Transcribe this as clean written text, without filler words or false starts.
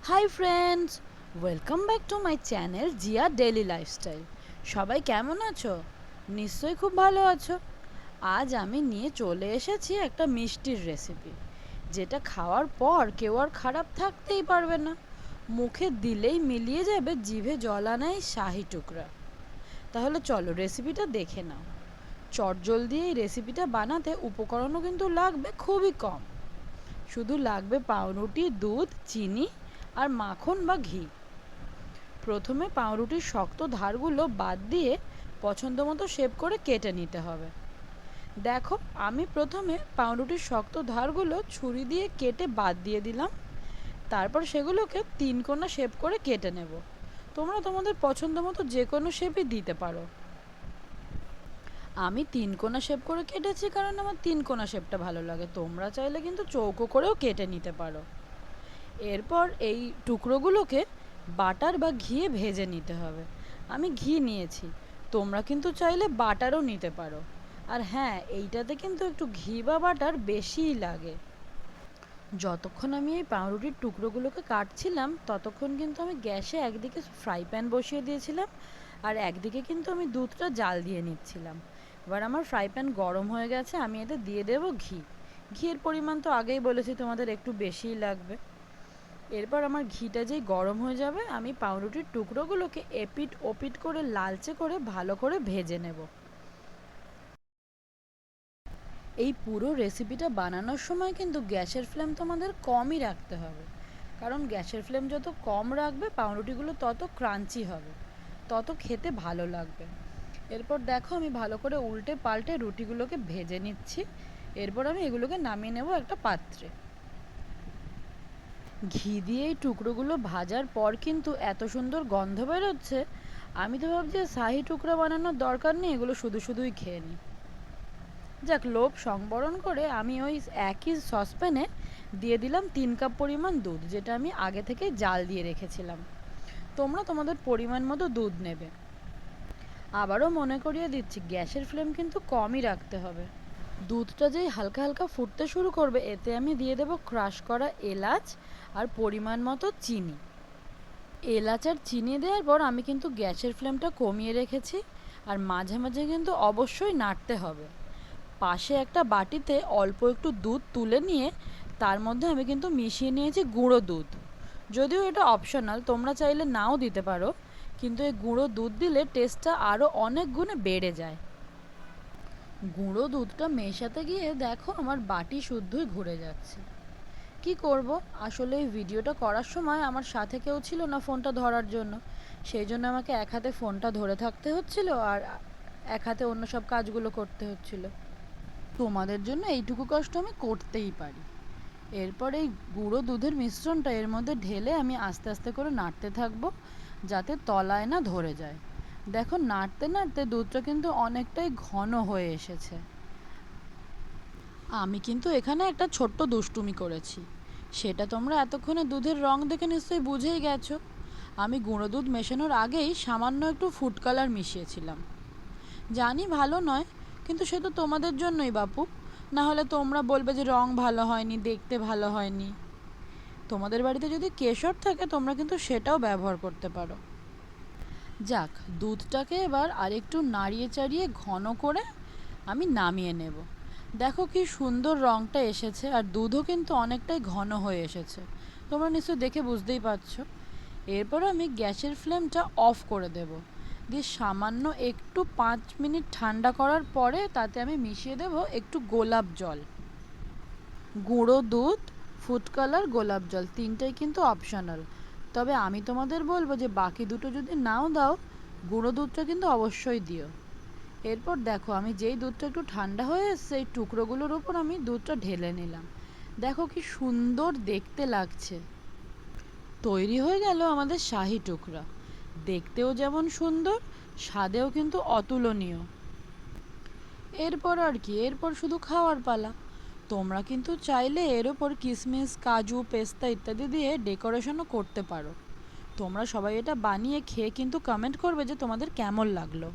Hi friends, welcome back to my channel Zia daily lifestyle. সবাই কেমন আছো? নিশ্চয়ই খুব ভালো আছো। আজ আমি নিয়ে চলে এসেছি একটা মিষ্টির রেসিপি, যেটা খাওয়ার পর কেউ আর খারাপ থাকতেই পারবে না। মুখে দিলেই মিলিয়ে যাবে জিভে জল আনা এই শাহি টুকরা। তাহলে চলো রেসিপিটা দেখে নাও। চটজলদি এই রেসিপিটা বানাতে উপকরণও কিন্তু লাগবে খুবই কম। শুধু লাগবে পাউরুটি, দুধ, চিনি আর মাখন বা ঘি। প্রথমে পাউরুটির শক্ত ধারগুলো বাদ দিয়ে পছন্দ মতো শেপ করে কেটে নিতে হবে। দেখো, আমি প্রথমে পাউরুটির শক্ত ধারগুলো ছুরি দিয়ে কেটে বাদ দিয়ে দিলাম। তারপর সেগুলোকে তিন কোনা শেপ করে কেটে নেব। তোমরা তোমাদের পছন্দ মতো যে কোনো শেপই দিতে পারো। আমি তিন কোনা শেপ করে কেটেছি কারণ আমার তিন কোনা শেপটা ভালো লাগে। তোমরা চাইলে কিন্তু চৌকো করেও কেটে নিতে পারো। এরপর এই টুকরোগুলোকে বাটার বা ঘিয়ে ভেজে নিতে হবে। আমি ঘি নিয়েছি, তোমরা কিন্তু চাইলে বাটারও নিতে পারো। আর হ্যাঁ, এইটাতে কিন্তু একটু ঘি বা বাটার বেশিই লাগে। যতক্ষণ আমি এই পাউরুটির টুকরোগুলোকে কাটছিলাম ততক্ষণ কিন্তু আমি গ্যাসে একদিকে ফ্রাই প্যান বসিয়ে দিয়েছিলাম, আর একদিকে কিন্তু আমি দুধটা জাল দিয়ে নিচ্ছিলাম। এবার আমার ফ্রাই প্যান গরম হয়ে গেছে, আমি এতে দিয়ে দেবো ঘি। ঘিয়ের পরিমাণ তো আগেই বলেছি তোমাদের একটু বেশিই লাগবে। এরপর আমার ঘিটা যেই গরম হয়ে যাবে, আমি পাউরুটির টুকরোগুলোকে এপিট ওপিট করে লালচে করে ভালো করে ভেজে নেব। এই পুরো রেসিপিটা বানানোর সময় কিন্তু গ্যাসের ফ্লেম তোমাদের কমই রাখতে হবে, কারণ গ্যাসের ফ্লেম যত কম রাখবে পাউরুটিগুলো তত ক্রাঞ্চি হবে, তত খেতে ভালো লাগবে। এরপর দেখো, আমি ভালো করে উল্টে পাল্টে রুটিগুলোকে ভেজে নিচ্ছি। এরপর আমি এগুলোকে নামিয়ে নেব একটা পাত্রে। ঘি দিয়ে এই টুকরোগুলো ভাজার পর কিন্তু এত সুন্দর গন্ধ বেরোচ্ছে, আমি তো ভাবছি শাহি টুকরা বানানোর দরকার নেই, এগুলো শুধু শুধুই খেয়ে নিই। যাক, লোভ সংবরণ করে আমি ওই একই সসপ্যানে দিয়ে দিলাম 3 কাপ পরিমাণ দুধ, যেটা আমি আগে থেকে জাল দিয়ে রেখেছিলাম। তোমরা তোমাদের পরিমাণ মতো দুধ নেবে। আবারও মনে করিয়ে দিচ্ছি, গ্যাসের ফ্লেম কিন্তু কমই রাখতে হবে। দুধটা যেই হালকা হালকা ফুটতে শুরু করবে, এতে আমি দিয়ে দেবো ক্রাশ করা এলাচ আর পরিমাণ মতো চিনি। এলাচ আর চিনি দেওয়ার পর আমি কিন্তু গ্যাসের ফ্লেমটা কমিয়ে রেখেছি, আর মাঝে মাঝে কিন্তু অবশ্যই নাড়তে হবে। পাশে একটা বাটিতে অল্প একটু দুধ তুলে নিয়ে তার মধ্যে আমি কিন্তু মিশিয়ে নিয়েছি গুঁড়ো দুধ। যদিও এটা অপশনাল, তোমরা চাইলে নাও দিতে পারো, কিন্তু এই গুঁড়ো দুধ দিলে টেস্টটা আরও অনেক গুণে বেড়ে যায়। গুঁড়ো দুধটা মেশাতে গিয়ে দেখো আমার বাটি শুদ্ধই ঘুরে যাচ্ছে। কি করব, আসলে এই ভিডিওটা করার সময় আমার সাথে কেউ ছিল না ফোনটা ধরার জন্য। সেই জন্য আমাকে এক হাতে ফোনটা ধরে থাকতে হচ্ছিল, আর এক হাতে অন্য সব কাজগুলো করতে হচ্ছিল। তোমাদের জন্য এইটুকু কষ্ট আমি করতেই পারি। এরপর এই গুঁড়ো দুধের মিশ্রণটা এর মধ্যে ঢেলে আমি আস্তে আস্তে করে নাড়তে থাকবো, যাতে তলায় না ধরে যায়। দেখো, নাড়তে নাড়তে দুধটা কিন্তু অনেকটাই ঘন হয়ে এসেছে। আমি কিন্তু এখানে একটা ছোট্ট দুষ্টুমি করেছি, সেটা তোমরা এতক্ষণে দুধের রং দেখে নিশ্চয়ই বুঝেই গেছো। আমি গুঁড়ো দুধ মেশানোর আগেই সামান্য একটু ফুড কালার মিশিয়েছিলাম। জানি ভালো নয়, কিন্তু সে তো তোমাদের জন্যই বাপু, না হলে তোমরা বলবে যে রং ভালো হয়নি, দেখতে ভালো হয়নি। তোমাদের বাড়িতে যদি কেশর থাকে তোমরা কিন্তু সেটাও ব্যবহার করতে পারো। যাক, দুধটাকে এবার আরেকটু নাড়িয়ে চাড়িয়ে ঘন করে আমি নামিয়ে নেব। দেখো কি সুন্দর রংটা এসেছে, আর দুধও কিন্তু অনেকটাই ঘন হয়ে এসেছে। তোমরা নিশ্চয়ই দেখে বুঝতেই পারছো। এরপর আমি গ্যাসের ফ্লেমটা অফ করে দেব, দিয়ে সামান্য একটু 5 মিনিট ঠান্ডা করার পরে তাতে আমি মিশিয়ে দেব একটু গোলাপ জল। গুঁড়ো দুধ, ফুড কালার, গোলাপ জল তিনটাই কিন্তু অপশনাল। তবে আমি তোমাদের বলবো যে বাকি দুটো যদি নাও দাও, গুঁড়ো দুধটা কিন্তু অবশ্যই দিও। এরপর দেখো, আমি যেই দুধটা একটু ঠান্ডা হয়ে এসছে, এই টুকরোগুলোর উপর আমি দুধটা ঢেলে নিলাম। দেখো কি সুন্দর দেখতে লাগছে। তৈরি হয়ে গেল আমাদের শাহি টুকরা। দেখতেও যেমন সুন্দর, স্বাদেও কিন্তু অতুলনীয়। এরপর আর কি, এরপর শুধু খাওয়ার পালা। তোমরা কিন্তু চাইলে এর ওপর কিশমিশ, কাজু, পেস্তা ইত্যাদি দিয়ে ডেকোরেশনও করতে পারো। তোমরা সবাই এটা বানিয়ে খেয়ে কিন্তু কমেন্ট করবে যে তোমাদের কেমন লাগলো।